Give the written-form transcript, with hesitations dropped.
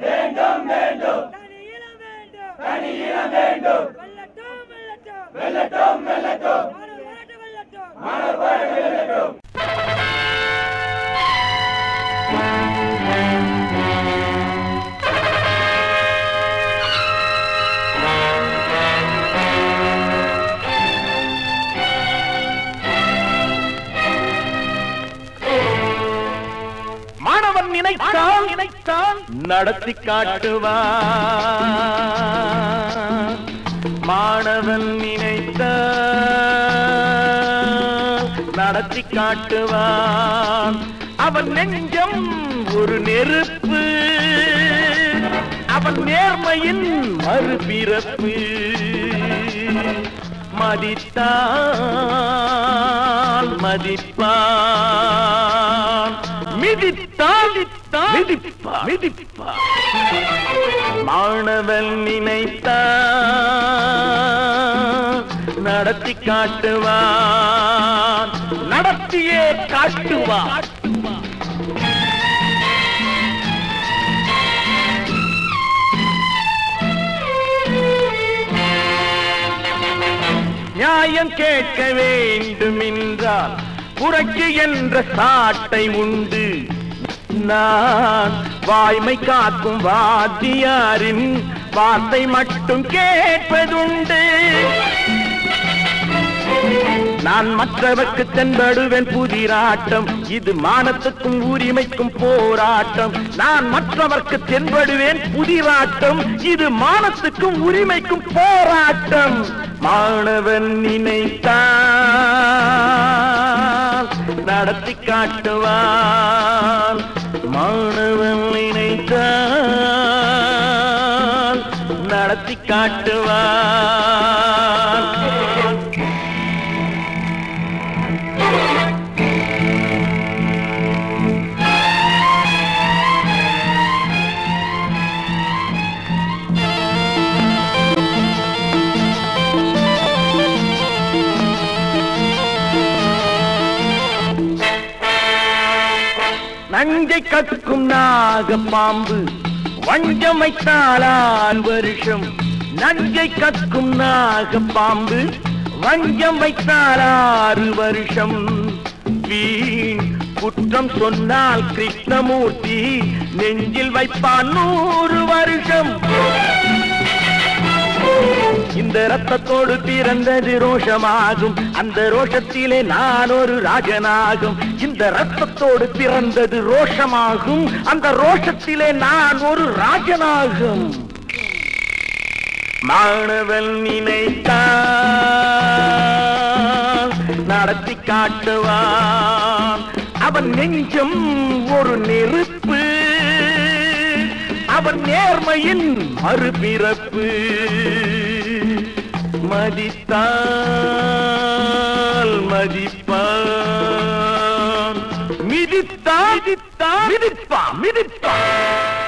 வேண்டும் வேண்டும் தனி ஈழம் வேண்டும் வெல்லட்டும் வெல்லட்டும் மாணவர் போராட்டம் வெல்லட்டும். மாணவன் நினைத்தான் நடத்தி காட்டுவான். மாணவன் நினைத்தான் நடத்தி காட்டுவான். அவன் நெஞ்சம் ஒரு நெருப்பு, அவன் நேர்மையின் மறுபிறப்பு. மதித்தான் மதிப்பான், மிதித்தான் மிதிப்பான். மாணவன் நினைத்தான் நடத்தி காட்டுவான், நடத்தியே காட்டுவான். நியாயம் கேட்க வேண்டும் என்றால் புரட்சி என்ற சாட்டை உண்டு. நான் வாய்மை காக்கும் வாத்தியாரின் வார்த்தை மட்டும் கேட்பதுண்டு. நான் மற்றவர்க்கு தென்படுவேன் புதிராட்டம், இது மானத்துக்கும் உரிமைக்கும் போராட்டம். நான் மற்றவர்க்கு தென்படுவேன் புதிராட்டம், இது மானத்துக்கும் உரிமைக்கும் போராட்டம். மாணவன் நினைத்தான் நடத்தி காட்டுவான். மாணவன் நினைத்தான் நடத்தி காட்டுவான். நஞ்சை கக்கும் நாக பாம்பு வஞ்சம் வைத்தாலால் வருஷம். நஞ்சை கக்கும் நாக பாம்பு வஞ்சம் வைத்தால் 6 வருஷம். வீண் குற்றம் சொன்னால் கிருஷ்ணமூர்த்தி நெஞ்சில் வைப்பான் 100 வருஷம். இந்த ரத்தத்தோடு பிறந்தது ரோஷமாகும், அந்த ரோஷத்திலே நான் ஒரு ராஜனாகும். இந்த ரத்தத்தோடு பிறந்தது ரோஷமாகும், அந்த ரோஷத்திலே நான் ஒரு ராஜனாகும். மாணவன் நினைத்தான் நடத்தி காட்டுவான். அவன் நெஞ்சம் ஒரு நெருப்பு, அவன் நேர்மையின் மறுபிறப்பு. மதித்தால் மதிப்பான், மிதித்தான் மிதிப்பான்.